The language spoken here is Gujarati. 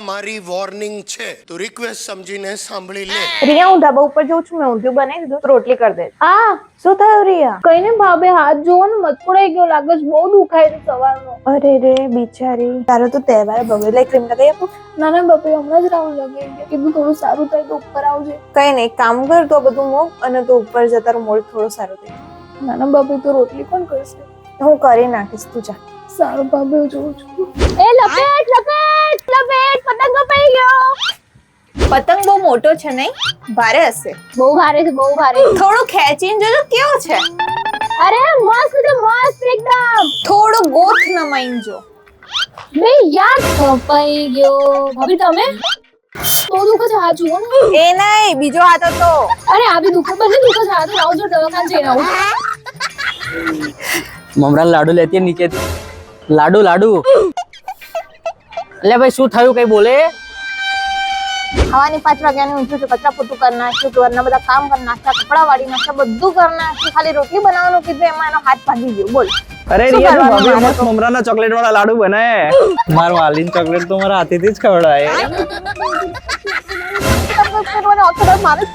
મારી વોર્નિંગ છે, તું રિક્વેસ્ટ સમજીને સાંભળી લે. રિયા હું ધાબા ઉપર જઉં છું, મેં ઊંધિયું બનાવી દીધું, રોટલી કરી દે. આ શું થયું રિયા? કઈ ને ભાભી, હાથ જોવો ને મચકોડાઈ ગયો લાગે છે, બહુ દુખાય છે સવારનો. અરે રે બિચારી, તારો તો તહેવાર બગડ્યો. લાઈ ક્રીમ લગાવી આપું? ના ના બાપી, હમણાં જ રાહુલ લગાવી ગયા, કીધું થોડું સારું થાય તો ઉપર આવજે. કઈ નહીં, કામ કર તો બધું મૂક અને તો ઉપર જતા મોડ થોડો સારો થાય. ના ના બાપી, તો રોટલી કોણ કરશે? હું કરી નાખીશ, તું જા. સારું ભાભી, હું જોઉં છું. એ લપેટ લપેટ લપેટ, પતંગ કપાઈ ગયો. પતંગ બહુ મોટો છે નહીં? ભારે હશે. બહુ ભારે છે, બહુ ભારે. થોડું ખેંચીને જોજો કેવો છે. અરે મસ્ત છે, મસ્ત એકદમ. થોડું ગોઠ નમાઈને જો. બે યાર, કપાઈ ગયો. ભાભી તમે બહુ દુખે છે, હાથ જુઓ ને. એ નહીં, બીજો હાથ હતો. અરે આ બી દુખે, બંને દુખે છે. હાથ લાવો, જો દવાખાને જઈને આવું. મમરાના લાડુ લેતી નીચેથી. લાડુ લાડુ. એટલે ભાઈ શું થયું, કઈ બોલે? ખાવાની 5 વાગ્યાની ઊંચું છે, કચરા પોતું કરી નાખ્યું, ઘરના બધા કામ કરી નાખ્યા, કપડા વાળી નાખ્યા, બધું કરી નાખ્યું. ખાલી રોટલી બનાવવાનું કીધું, એમાં એનો હાથ ભાગી ગયો. બોલ. અરે રિયા, તું ભાભી મસ્ત મમરાના ચોકલેટ વાળા લાડુ બનાય. માર વાલીન ચોકલેટ તો મારા હાથેથી જ ખવડાય. મારે જ